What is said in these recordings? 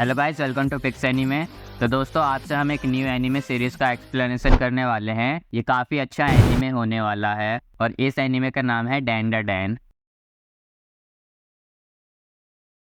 Hello guys, welcome to Pix anime. तो दोस्तों, आज से हम एक न्यू एनीमे सीरीज का एक्सप्लेनेशन करने वाले हैं। ये काफ़ी अच्छा एनीमे होने वाला है और इस एनीमे का नाम है Dan the Dan.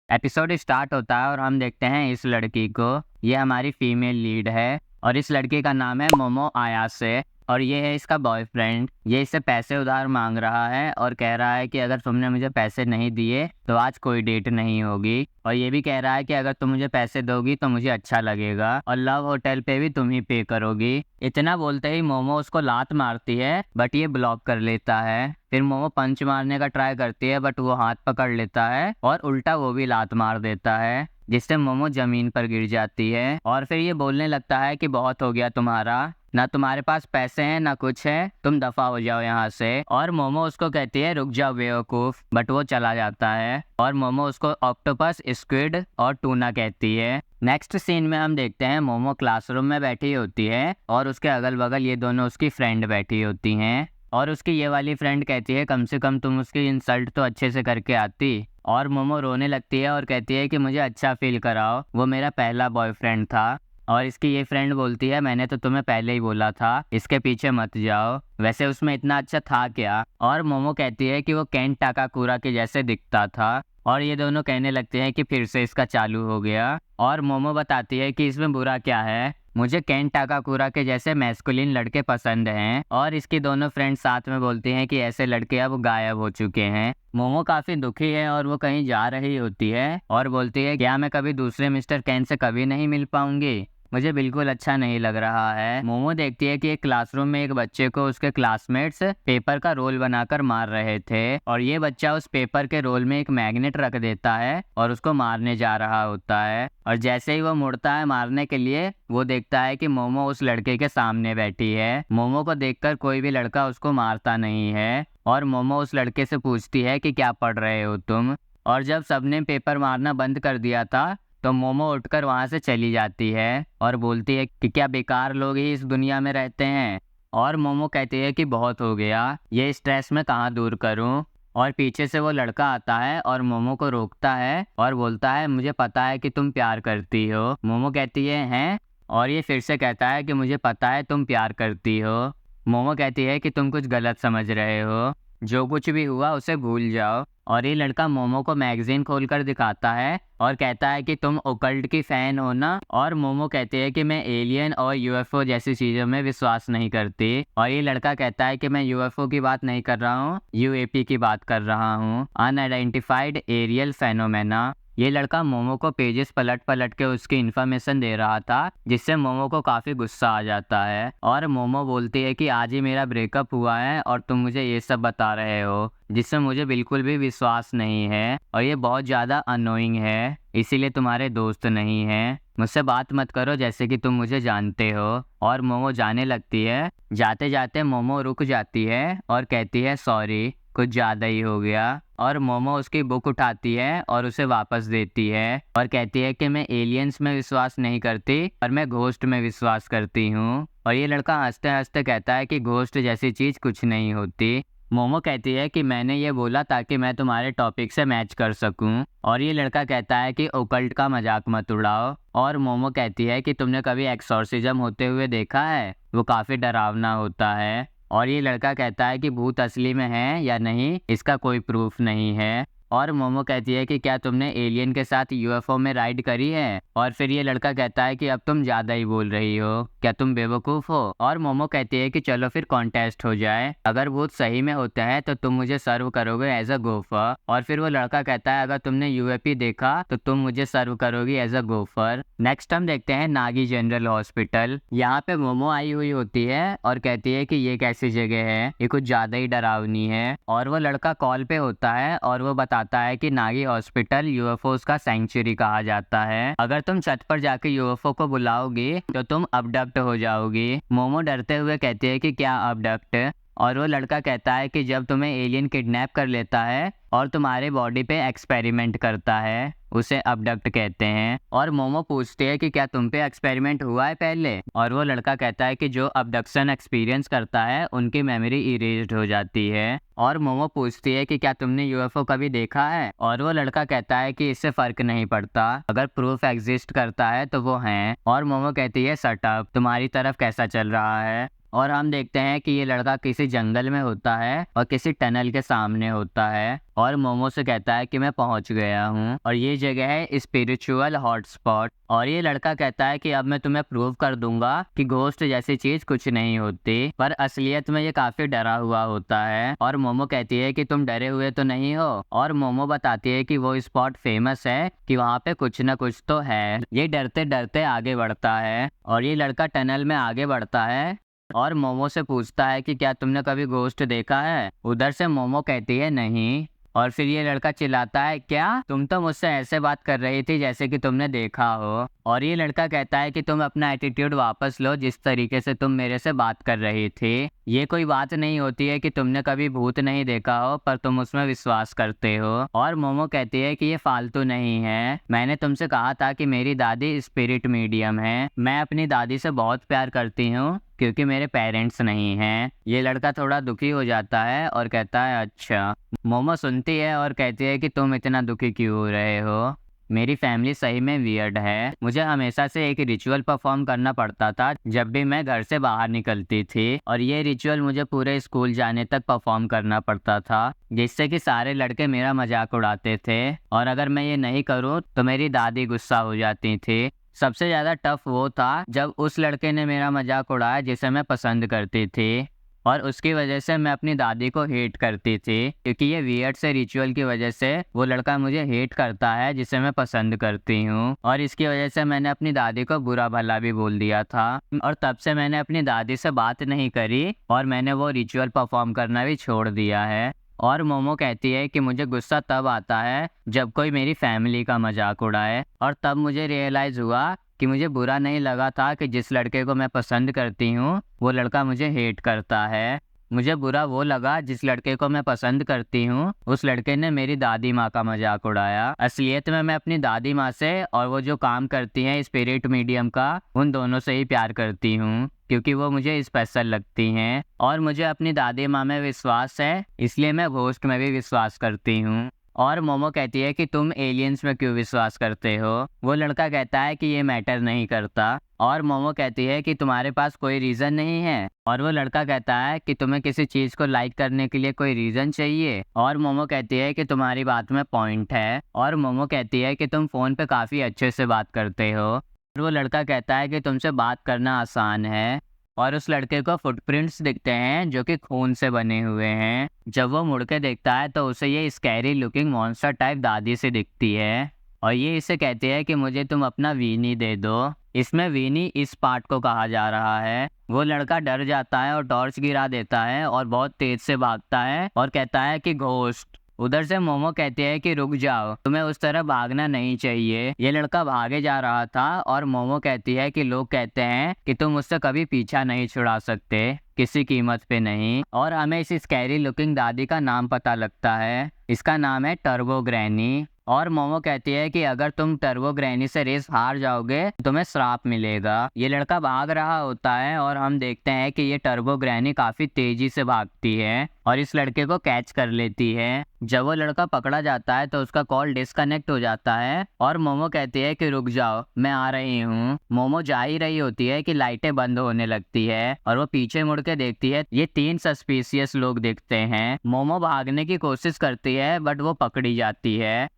Episode start होता है और हम देखते हैं इस लड़की को। ये हमारी फीमेल लीड है और इस लड़की का नाम है मोमो आयासे और ये है इसका बॉयफ्रेंड। ये इससे पैसे उधार मांग रहा है और कह रहा है कि अगर तुमने मुझे पैसे नहीं दिए तो आज कोई डेट नहीं होगी। और ये भी कह रहा है कि अगर तुम मुझे पैसे दोगी तो मुझे अच्छा लगेगा और लव होटल पे भी तुम ही पे करोगी। इतना बोलते ही मोमो उसको लात मारती है बट ये ब्लॉक कर लेता है। फिर मोमो पंच मारने का ट्राई करती है बट वो हाथ पकड़ लेता है और उल्टा वो भी लात मार देता है, जिससे मोमो जमीन पर गिर जाती है। और फिर ये बोलने लगता है कि बहुत हो गया तुम्हारा, ना तुम्हारे पास पैसे हैं ना कुछ है, तुम दफा हो जाओ यहाँ से। और मोमो उसको कहती है रुक जाओ बेवकूफ, बट वो चला जाता है और मोमो उसको ऑक्टोपस, स्क्विड और टूना कहती है। नेक्स्ट सीन में हम देखते हैं मोमो क्लासरूम में बैठी होती है और उसके अगल बगल ये दोनों उसकी फ्रेंड बैठी होती हैं और उसकी ये वाली फ्रेंड कहती है कम से कम तुम उसकी इंसल्ट तो अच्छे से करके आती। और मोमो रोने लगती है और कहती है कि मुझे अच्छा फील कराओ, वो मेरा पहला बॉयफ्रेंड था। और इसकी ये फ्रेंड बोलती है मैंने तो तुम्हें पहले ही बोला था इसके पीछे मत जाओ, वैसे उसमें इतना अच्छा था क्या। और मोमो कहती है कि वो केंट टाकाकुरा के जैसे दिखता था और ये दोनों कहने लगते हैं कि फिर से इसका चालू हो गया। और मोमो बताती है कि इसमें बुरा क्या है, मुझे केंट टाकाकुरा के जैसे मैस्कुलिन लड़के पसंद हैं। और इसकी दोनों फ्रेंड्स साथ में बोलती हैं कि ऐसे लड़के अब गायब हो चुके हैं। मोमो काफी दुखी है और वो कहीं जा रही होती है और बोलती है क्या मैं कभी दूसरे मिस्टर केन से कभी नहीं मिल पाऊंगी, मुझे बिल्कुल अच्छा नहीं लग रहा है। मोमो देखती है कि एक क्लासरूम में एक बच्चे को उसके क्लासमेट्स पेपर का रोल बनाकर मार रहे थे और ये बच्चा उस पेपर के रोल में एक मैग्नेट रख देता है और उसको मारने जा रहा होता है। और जैसे ही वो मुड़ता है मारने के लिए, वो देखता है कि मोमो उस लड़के के सामने बैठी है। मोमो को देखकर कोई भी लड़का उसको मारता नहीं है और मोमो उस लड़के से पूछती है कि क्या पढ़ रहे हो तुम। और जब सबने पेपर मारना बंद कर दिया था तो मोमो उठकर वहां से चली जाती है और बोलती है कि क्या बेकार लोग ही इस दुनिया में रहते हैं। और मोमो कहती है कि बहुत हो गया, ये स्ट्रेस मैं कहाँ दूर करूँ। और पीछे से वो लड़का आता है और मोमो को रोकता है और बोलता है मुझे पता है कि तुम प्यार करती हो। मोमो कहती है हैं, और ये फिर से कहता है कि मुझे पता है तुम प्यार करती हो। मोमो कहती है कि तुम कुछ गलत समझ रहे हो, जो कुछ भी हुआ उसे भूल जाओ। और ये लड़का मोमो को मैगजीन खोलकर दिखाता है और कहता है कि तुम ओकल्ट की फैन हो ना। और मोमो कहते हैं कि मैं एलियन और यूएफओ जैसी चीजों में विश्वास नहीं करती। और ये लड़का कहता है कि मैं यूएफओ की बात नहीं कर रहा हूँ, यूएपी की बात कर रहा हूँ, अनआइडेंटिफाइड एरियल फेनोमेना। ये लड़का मोमो को पेजेस पलट पलट के उसकी इन्फॉर्मेशन दे रहा था, जिससे मोमो को काफी गुस्सा आ जाता है। और मोमो बोलती है कि आज ही मेरा ब्रेकअप हुआ है और तुम मुझे ये सब बता रहे हो, जिससे मुझे बिल्कुल भी विश्वास नहीं है और ये बहुत ज़्यादा अनोइंग है, इसीलिए तुम्हारे दोस्त नहीं हैं, मुझसे बात मत करो जैसे कि तुम मुझे जानते हो। और मोमो जाने लगती है। जाते जाते मोमो रुक जाती है और कहती है सॉरी, कुछ ज़्यादा ही हो गया। और मोमो उसकी बुक उठाती है और उसे वापस देती है और कहती है कि मैं एलियंस में विश्वास नहीं करती और मैं घोस्ट में विश्वास करती हूँ। और ये लड़का हंसते हंसते कहता है कि घोस्ट जैसी चीज़ कुछ नहीं होती। मोमो कहती है कि मैंने ये बोला ताकि मैं तुम्हारे टॉपिक से मैच कर सकूं। और ये लड़का कहता है कि ओकल्ट का मजाक मत उड़ाओ। और मोमो कहती है कि तुमने कभी एक्सॉर्सिज्म होते हुए देखा है, वो काफ़ी डरावना होता है। और ये लड़का कहता है कि भूत असली में है या नहीं इसका कोई प्रूफ नहीं है। और मोमो कहती है कि क्या तुमने एलियन के साथ यूएफओ में राइड करी है। और फिर ये लड़का कहता है कि अब तुम ज़्यादा ही बोल रही हो, क्या तुम बेवकूफ़ हो। और मोमो कहती है कि चलो फिर कॉन्टेस्ट हो जाए, अगर भूत सही में होते हैं तो तुम मुझे सर्व करोगे एज अ गोफर। और फिर वो लड़का कहता है अगर तुमने यूएपी देखा तो तुम मुझे सर्व करोगी एज अ गोफर। नेक्स्ट हम देखते हैं नागी जनरल हॉस्पिटल। यहाँ पे मोमो आई हुई होती है और कहती है कि ये कैसी जगह है, ये कुछ ज़्यादा ही डरावनी है। और वो लड़का कॉल पे होता है और वो बताता है कि नागी हॉस्पिटल यूएफओस का सेंचुरी कहा जाता है, अगर तुम छत पर जाके यूएफओ को बुलाओगी तो तुम अबडक्ट हो जाओगी। मोमो डरते हुए कहती है कि क्या अबडक्ट, और वो लड़का कहता है कि जब तुम्हें एलियन किडनैप कर लेता है और तुम्हारे बॉडी पे एक्सपेरिमेंट करता है, उसे अबडक्ट कहते हैं। और मोमो पूछती है कि क्या तुम पे एक्सपेरिमेंट हुआ है पहले, और वो लड़का कहता है कि जो अबडक्शन एक्सपीरियंस करता है उनकी मेमोरी इरेज्ड हो जाती है। और मोमो पूछती है कि क्या तुमने यूएफओ कभी देखा है, और वो लड़का कहता है कि इससे फर्क नहीं पड़ता, अगर प्रूफ एग्जिस्ट करता है तो वो है। और मोमो कहती है शट अप, तुम्हारी तरफ कैसा चल रहा है। और हम देखते हैं कि ये लड़का किसी जंगल में होता है और किसी टनल के सामने होता है, और मोमो से कहता है कि मैं पहुंच गया हूं और ये जगह है स्पिरिचुअल हॉटस्पॉट। और ये लड़का कहता है कि अब मैं तुम्हें प्रूव कर दूंगा कि घोस्ट जैसी चीज कुछ नहीं होती, पर असलियत में ये काफी डरा हुआ होता है। और मोमो कहती है कि तुम डरे हुए तो नहीं हो, और मोमो बताती है कि वो स्पॉट फेमस है कि वहाँ पे कुछ ना कुछ तो है। ये डरते डरते आगे बढ़ता है और ये लड़का टनल में आगे बढ़ता है और मोमो से पूछता है कि क्या तुमने कभी घोस्ट देखा है। उधर से मोमो कहती है नहीं, और फिर ये लड़का चिल्लाता है क्या तुम तो मुझसे ऐसे बात कर रही थी जैसे कि तुमने देखा हो। और ये लड़का कहता है कि तुम अपना एटीट्यूड वापस लो, जिस तरीके से तुम मेरे से बात कर रही थी ये कोई बात नहीं होती है कि तुमने कभी भूत नहीं देखा हो पर तुम उसमें विश्वास करते हो। और मोमो कहती है कि ये फालतू नहीं है, मैंने तुमसे कहा था कि मेरी दादी स्पिरिट मीडियम है, मैं अपनी दादी से बहुत प्यार करती हूँ क्योंकि मेरे पेरेंट्स नहीं हैं। ये लड़का थोड़ा दुखी हो जाता है और कहता है अच्छा। मोमो सुनती है और कहती है कि तुम इतना दुखी क्यों हो रहे हो, मेरी फैमिली सही में वियर्ड है, मुझे हमेशा से एक रिचुअल परफॉर्म करना पड़ता था जब भी मैं घर से बाहर निकलती थी, और ये रिचुअल मुझे पूरे स्कूल जाने तक परफॉर्म करना पड़ता था जिससे कि सारे लड़के मेरा मजाक उड़ाते थे, और अगर मैं ये नहीं करूँ तो मेरी दादी गुस्सा हो जाती थी। सबसे ज़्यादा टफ वो था जब उस लड़के ने मेरा मजाक उड़ाया जिसे मैं पसंद करती थी, और उसकी वजह से मैं अपनी दादी को हेट करती थी क्योंकि ये वियर्ड से रिचुअल की वजह से वो लड़का मुझे हेट करता है जिसे मैं पसंद करती हूँ, और इसकी वजह से मैंने अपनी दादी को बुरा भला भी बोल दिया था। और तब से मैंने अपनी दादी से बात नहीं करी और मैंने वो रिचुअल परफॉर्म करना भी छोड़ दिया है। और मोमो कहती है कि मुझे गुस्सा तब आता है जब कोई मेरी फैमिली का मजाक उड़ाए, और तब मुझे रियलाइज हुआ कि मुझे बुरा नहीं लगा था कि जिस लड़के को मैं पसंद करती हूँ वो लड़का मुझे हेट करता है, मुझे बुरा वो लगा जिस लड़के को मैं पसंद करती हूँ उस लड़के ने मेरी दादी माँ का मजाक उड़ाया। असलियत में मैं अपनी दादी माँ से और वो जो काम करती हैं स्पिरिट मीडियम का उन दोनों से ही प्यार करती हूँ क्योंकि वो मुझे स्पेशल लगती हैं, और मुझे अपनी दादी माँ में विश्वास है इसलिए मैं घोस्ट में भी विश्वास करती हूँ। और मोमो कहती है कि तुम एलियंस में क्यों विश्वास करते हो, वो लड़का कहता है कि ये मैटर नहीं करता, और मोमो कहती है कि तुम्हारे पास कोई रीज़न नहीं है, और वो लड़का कहता है कि तुम्हें किसी चीज़ को लाइक करने के लिए कोई रीज़न चाहिए, और मोमो कहती है कि तुम्हारी बात में पॉइंट है, और मोमो कहती है कि तुम फ़ोन पे काफ़ी अच्छे से बात करते हो, और वो लड़का कहता है कि तुमसे बात करना आसान है। और उस लड़के को फुटप्रिंट्स दिखते हैं जो कि खून से बने हुए हैं। जब वो मुड़ के देखता है तो उसे ये स्कैरी लुकिंग मॉन्स्टर टाइप दादी से दिखती है, और ये इसे कहती है कि मुझे तुम अपना वीनी दे दो। इसमें वीनी इस पार्ट को कहा जा रहा है। वो लड़का डर जाता है और टॉर्च गिरा देता है और बहुत तेज से भागता है और कहता है कि घोस्ट। उधर से मोमो कहती है कि रुक जाओ, तुम्हें उस तरह भागना नहीं चाहिए। ये लड़का भागे जा रहा था और मोमो कहती है कि लोग कहते हैं कि तुम उससे कभी पीछा नहीं छुड़ा सकते, किसी कीमत पे नहीं। और हमें इस स्कैरी लुकिंग दादी का नाम पता लगता है, इसका नाम है टर्बो ग्रैनी। और मोमो कहती है कि अगर तुम टर्बो ग्रैनी से रेस हार जाओगे तो तुम्हें श्राप मिलेगा। ये लड़का भाग रहा होता है और हम देखते हैं कि ये टर्बो ग्रैनी काफी तेजी से भागती है और इस लड़के को कैच कर लेती है। जब वो लड़का पकड़ा जाता है तो उसका कॉल डिस्कनेक्ट हो जाता है और मोमो कहती है कि रुक जाओ, मैं आ रही हूँ। मोमो जा ही रही होती है कि लाइटें बंद होने लगती है और वो पीछे मुड़ के देखती है, ये 3 सस्पिशियस लोग दिखते हैं। मोमो भागने की कोशिश करती है बट वो पकड़ी जाती है।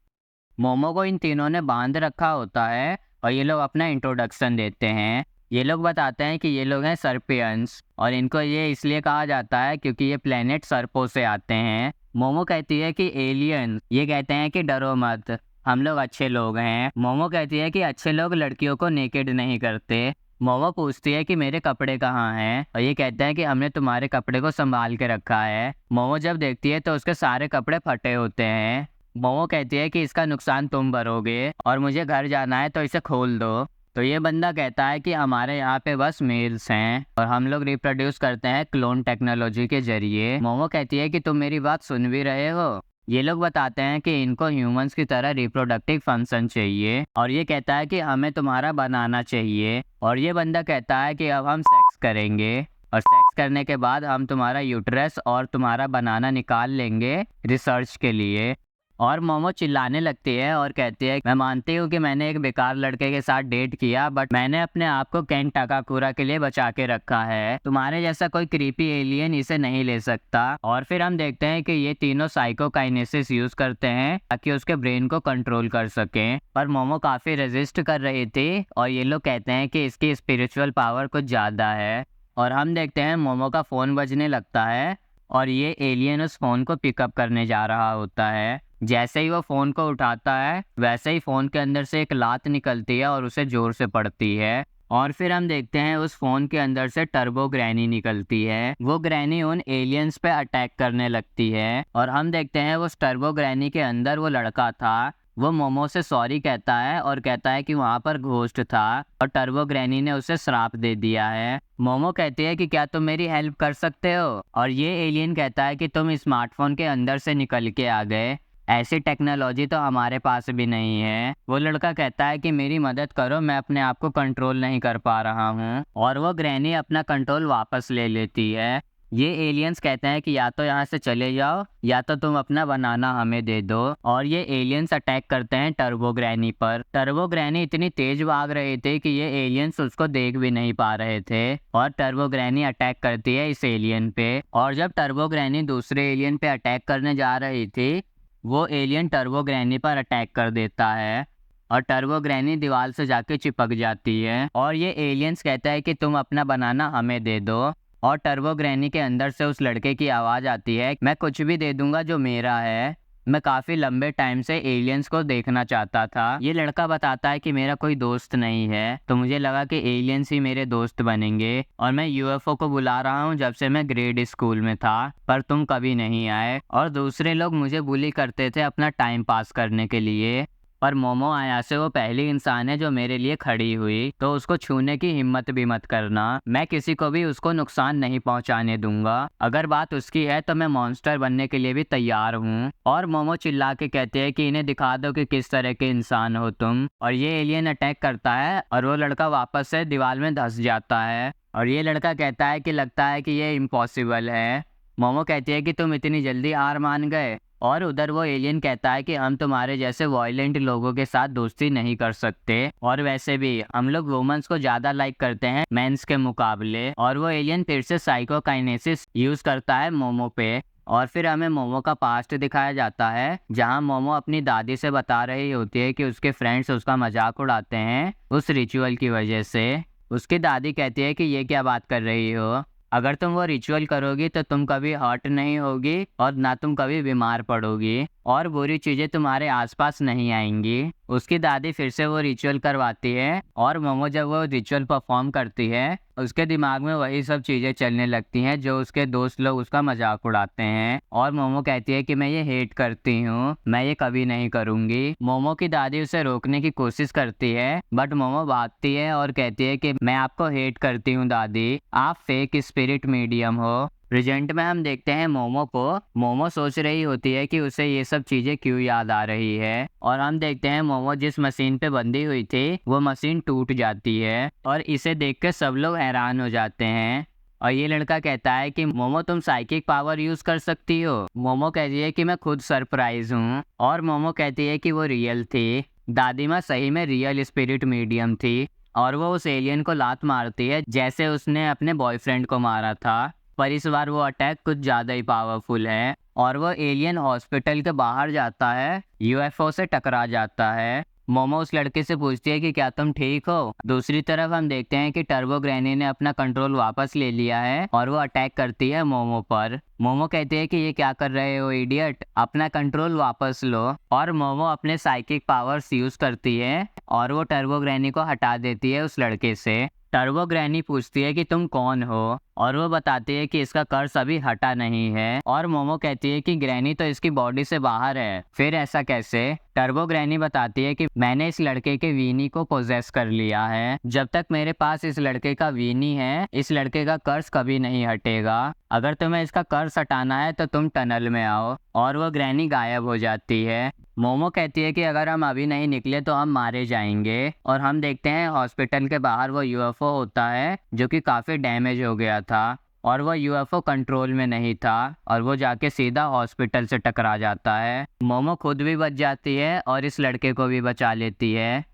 मोमो को इन तीनों ने बांध रखा होता है और ये लोग अपना इंट्रोडक्शन देते हैं। ये लोग बताते हैं कि ये लोग हैं सर्पियंस और इनको ये इसलिए कहा जाता है क्योंकि ये प्लेनेट सर्पो से आते हैं। मोमो कहती है कि एलियन, ये कहते हैं कि डरो मत, हम लोग अच्छे लोग हैं। मोमो कहती है कि अच्छे लोग लड़कियों को नेकेड नहीं करते। मोमो पूछती है कि मेरे कपड़े कहाँ हैं और ये कहते हैं कि हमने तुम्हारे कपड़े को संभाल के रखा है। मोमो जब देखती है तो उसके सारे कपड़े फटे होते हैं। मोमो कहती है कि इसका नुकसान तुम भरोगे और मुझे घर जाना है तो इसे खोल दो। तो ये बंदा कहता है कि हमारे यहाँ पे बस मेल्स हैं और हम लोग रिप्रोड्यूस करते हैं क्लोन टेक्नोलॉजी के जरिए। मोमो कहती है कि तुम मेरी बात सुन भी रहे हो। ये लोग बताते हैं कि इनको ह्यूमंस की तरह रिप्रोडक्टिव फंक्शन चाहिए और ये कहता है कि हमें तुम्हारा बनाना चाहिए। और ये बंदा कहता है कि अब हम सेक्स करेंगे और सेक्स करने के बाद हम तुम्हारा यूट्रस और तुम्हारा बनाना निकाल लेंगे रिसर्च के लिए। और मोमो चिल्लाने लगती है और कहती है, मैं मानती हूँ कि मैंने एक बेकार लड़के के साथ डेट किया, बट मैंने अपने आप को केन टाकाकुरा के लिए बचा के रखा है। तुम्हारे जैसा कोई क्रीपी एलियन इसे नहीं ले सकता। और फिर हम देखते हैं कि ये तीनों साइकोकाइनेसिस यूज करते हैं ताकि उसके ब्रेन को कंट्रोल कर सकें। पर मोमो काफी रेजिस्ट कर रही थी और ये लोग कहते हैं कि इसकी स्पिरिचुअल पावर कुछ ज्यादा है। और हम देखते हैं मोमो का फोन बजने लगता है और ये एलियन उस फोन को पिकअप करने जा रहा होता है। जैसे ही वो फ़ोन को उठाता है वैसे ही फ़ोन के अंदर से एक लात निकलती है और उसे ज़ोर से पड़ती है। और फिर हम देखते हैं उस फ़ोन के अंदर से टर्बो ग्रैनी निकलती है। वो ग्रैनी उन एलियंस पे अटैक करने लगती है और हम देखते हैं उस टर्बो ग्रैनी के अंदर वो लड़का था। वो मोमो से सॉरी कहता है और कहता है कि वहाँ पर घोस्ट था और टर्बो ग्रैनी ने उसे श्राप दे दिया है। मोमो कहती है कि क्या तुम मेरी हेल्प कर सकते हो, और ये एलियन कहता है कि तुम स्मार्टफोन के अंदर से निकल के आ गए, ऐसी टेक्नोलॉजी तो हमारे पास भी नहीं है। वो लड़का कहता है कि मेरी मदद करो, मैं अपने आप को कंट्रोल नहीं कर पा रहा हूँ। और वो ग्रैनी अपना कंट्रोल वापस ले लेती है। ये एलियंस कहते हैं कि या तो यहाँ से चले जाओ या तो तुम अपना बनाना हमें दे दो। और ये एलियंस अटैक करते हैं टर्बो ग्रैनी पर। टर्बो ग्रैनी इतनी तेज भाग रहे थे कि ये एलियंस उसको देख भी नहीं पा रहे थे और टर्बो ग्रैनी अटैक करती है इस एलियन पे। और जब टर्बो ग्रैनी दूसरे एलियन पे अटैक करने जा रही थी, वो एलियन टर्बो ग्रैनी पर अटैक कर देता है और टर्बो ग्रैनी दीवार से जाके चिपक जाती है। और ये एलियंस कहता है कि तुम अपना बनाना हमें दे दो। और टर्बो ग्रैनी के अंदर से उस लड़के की आवाज़ आती है, मैं कुछ भी दे दूंगा जो मेरा है। मैं काफ़ी लंबे टाइम से एलियंस को देखना चाहता था। ये लड़का बताता है कि मेरा कोई दोस्त नहीं है, तो मुझे लगा कि एलियंस ही मेरे दोस्त बनेंगे और मैं यूएफओ को बुला रहा हूँ जब से मैं ग्रेड स्कूल में था, पर तुम कभी नहीं आए और दूसरे लोग मुझे बुली करते थे अपना टाइम पास करने के लिए। पर मोमो आयासे वो पहली इंसान है जो मेरे लिए खड़ी हुई, तो उसको छूने की हिम्मत भी मत करना। मैं किसी को भी उसको नुकसान नहीं पहुंचाने दूंगा। अगर बात उसकी है तो मैं मॉन्स्टर बनने के लिए भी तैयार हूँ। और मोमो चिल्ला के कहते हैं कि इन्हें दिखा दो कि किस तरह के इंसान हो तुम। और ये एलियन अटैक करता है और वो लड़का वापस से दीवार में धंस जाता है। और ये लड़का कहता है कि लगता है कि ये इम्पॉसिबल है। मोमो कहती है कि तुम इतनी जल्दी हार मान गए। और उधर वो एलियन कहता है कि हम तुम्हारे जैसे वायलेंट लोगों के साथ दोस्ती नहीं कर सकते, और वैसे भी हम लोग वुमेन्स को ज्यादा लाइक करते हैं मेंस के मुकाबले। और वो एलियन फिर से साइकोकाइनेसिस यूज करता है मोमो पे। और फिर हमें मोमो का पास्ट दिखाया जाता है जहां मोमो अपनी दादी से बता रही होती है कि उसके फ्रेंड्स उसका मजाक उड़ाते हैं उस रिचुअल की वजह से। उसकी दादी कहती है कि ये क्या बात कर रही हो, अगर तुम वो रिचुअल करोगी तो तुम कभी हर्ट नहीं होगी और ना तुम कभी बीमार पड़ोगी और बुरी चीजें तुम्हारे आसपास नहीं आएंगी। उसकी दादी फिर से वो रिचुअल करवाती है और मोमो जब वो रिचुअल परफॉर्म करती है उसके दिमाग में वही सब चीजें चलने लगती हैं जो उसके दोस्त लोग उसका मजाक उड़ाते हैं। और मोमो कहती है कि मैं ये हेट करती हूँ, मैं ये कभी नहीं करूँगी। मोमो की दादी उसे रोकने की कोशिश करती है बट मोमो भागती है और कहती है कि मैं आपको हेट करती हूँ दादी, आप फेक स्पिरिट मीडियम हो। प्रेजेंट में हम देखते हैं मोमो को। मोमो सोच रही होती है कि उसे ये सब चीजें क्यों याद आ रही है और हम देखते हैं मोमो जिस मशीन पे बंधी हुई थी वो मशीन टूट जाती है और इसे देख के सब लोग हैरान हो जाते हैं। और ये लड़का कहता है कि मोमो तुम साइकिक पावर यूज कर सकती हो। मोमो कहती है कि मैं खुद सरप्राइज हूँ और मोमो कहती है कि वो रियल थी। दादी माँ सही में रियल स्पिरिट मीडियम थी और वो उस एलियन को लात मारती है जैसे उसने अपने बॉयफ्रेंड को मारा था, पर इस बार वो अटैक कुछ ज़्यादा ही पावरफुल है और वो एलियन हॉस्पिटल के बाहर जाता है, यूएफओ से टकरा जाता है। मोमो उस लड़के से पूछती है कि क्या तुम ठीक हो। दूसरी तरफ हम देखते हैं कि टर्बो ग्रैनी ने अपना कंट्रोल वापस ले लिया है और वो अटैक करती है मोमो पर। मोमो कहती है कि ये क्या कर रहे हो इडियट, अपना कंट्रोल वापस लो। और मोमो अपने साइकिक पावर्स यूज करती है और वो टर्बो ग्रैनी को हटा देती है उस लड़के से। टर्बो ग्रैनी पूछती है कि तुम कौन हो, और वो बताती है कि इसका कर्ज अभी हटा नहीं है। और मोमो कहती है कि ग्रैनी तो इसकी बॉडी से बाहर है, फिर ऐसा कैसे। टर्बो ग्रैनी बताती है कि मैंने इस लड़के के वीनी को पोजेस कर लिया है। जब तक मेरे पास इस लड़के का वीनी है, इस लड़के का कर्ज कभी नहीं हटेगा। अगर तुम्हें इसका कर्ज हटाना है तो तुम टनल में आओ। और वो ग्रैनी गायब हो जाती है। मोमो कहती है कि अगर हम अभी नहीं निकले तो हम मारे जाएंगे। और हम देखते हैं हॉस्पिटल के बाहर वो यूएफओ होता है जो कि काफ़ी डैमेज हो गया था, और वो यूएफओ कंट्रोल में नहीं था, और वो जाके सीधा हॉस्पिटल से टकरा जाता है। मोमो खुद भी बच जाती है और इस लड़के को भी बचा लेती है।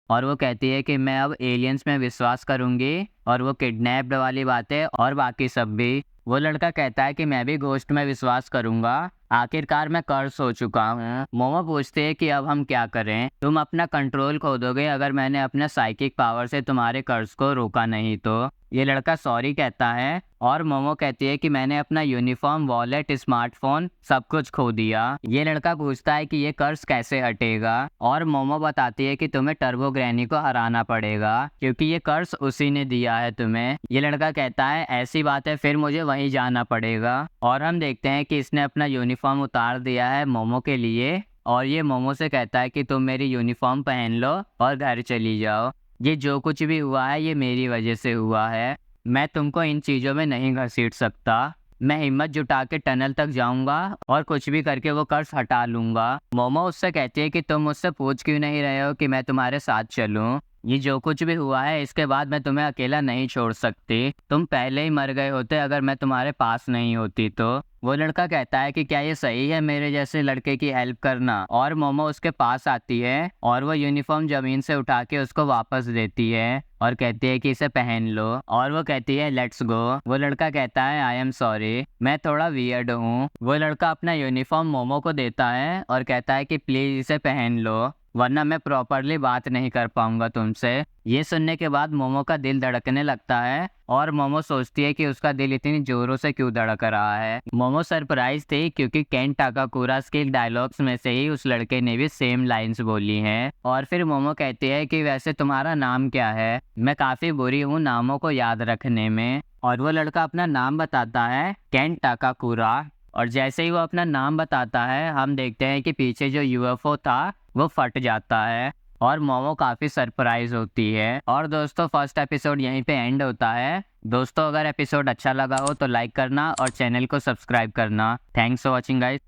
और वो कहती है कि मैं अब एलियंस में विश्वास करूंगी, और वो किडनैप्ड वाली बातें और बाकी सब भी। वो लड़का कहता है कि मैं भी घोस्ट में विश्वास करूंगा, आखिरकार मैं कर्ज हो चुका हूँ। मोमो पूछते है कि अब हम क्या करें, तुम अपना कंट्रोल खो दोगे अगर मैंने अपने साइकिक पावर से तुम्हारे कर्ज को रोका नहीं तो। ये लड़का सॉरी कहता है, और मोमो कहती है कि मैंने अपना यूनिफॉर्म, वॉलेट, स्मार्टफोन सब कुछ खो दिया। ये लड़का पूछता है कि ये कर्ज कैसे हटेगा, और मोमो बताती है कि तुम्हें टर्बो ग्रैनी को हराना पड़ेगा क्योंकि ये कर्ज उसी ने दिया है तुम्हें। ये लड़का कहता है ऐसी बात है, फिर मुझे वहीं जाना पड़ेगा। और हम देखते हैं कि इसने अपना यूनिफॉर्म उतार दिया है मोमो के लिए, और ये मोमो से कहता है कि तुम मेरी यूनिफॉर्म पहन लो और घर चली जाओ। ये जो कुछ भी हुआ है ये मेरी वजह से हुआ है, मैं तुमको इन चीज़ों में नहीं घसीट सकता। मैं हिम्मत जुटा के टनल तक जाऊंगा और कुछ भी करके वो कर्ज हटा लूंगा। मोमो उससे कहती है कि तुम मुझसे पूछ क्यों नहीं रहे हो कि मैं तुम्हारे साथ चलूं। ये जो कुछ भी हुआ है इसके बाद मैं तुम्हें अकेला नहीं छोड़ सकती, तुम पहले ही मर गए होते अगर मैं तुम्हारे पास नहीं होती तो। वो लड़का कहता है कि क्या ये सही है मेरे जैसे लड़के की हेल्प करना, और मोमो उसके पास आती है और वो यूनिफॉर्म जमीन से उठा के उसको वापस देती है और कहती है कि इसे पहन लो, और वो कहती है लेट्स गो। वो लड़का कहता है आई एम सॉरी, मैं थोड़ा वियर्ड हूँ। वो लड़का अपना यूनिफॉर्म मोमो को देता है और कहता है कि प्लीज इसे पहन लो, वरना मैं प्रॉपरली बात नहीं कर पाऊंगा तुमसे। ये सुनने के बाद मोमो का दिल धड़कने लगता है, और मोमो सोचती है कि उसका दिल इतनी जोरों से क्यों धड़क रहा है। मोमो सरप्राइज थी क्योंकि केन टाकाकुरा के डायलॉग्स में से ही उस लड़के ने भी सेम लाइंस बोली हैं। और फिर मोमो कहती है कि वैसे तुम्हारा नाम क्या है, मैं काफी बुरी हूँ नामों को याद रखने में। और वो लड़का अपना नाम बताता है, केन टाकाकुरा। और जैसे ही वो अपना नाम बताता है हम देखते हैं कि पीछे जो यूएफओ था वो फट जाता है, और मोमो काफ़ी सरप्राइज होती है। और दोस्तों फर्स्ट एपिसोड यहीं पे एंड होता है। दोस्तों अगर एपिसोड अच्छा लगा हो तो लाइक करना और चैनल को सब्सक्राइब करना। Thanks for watching guys.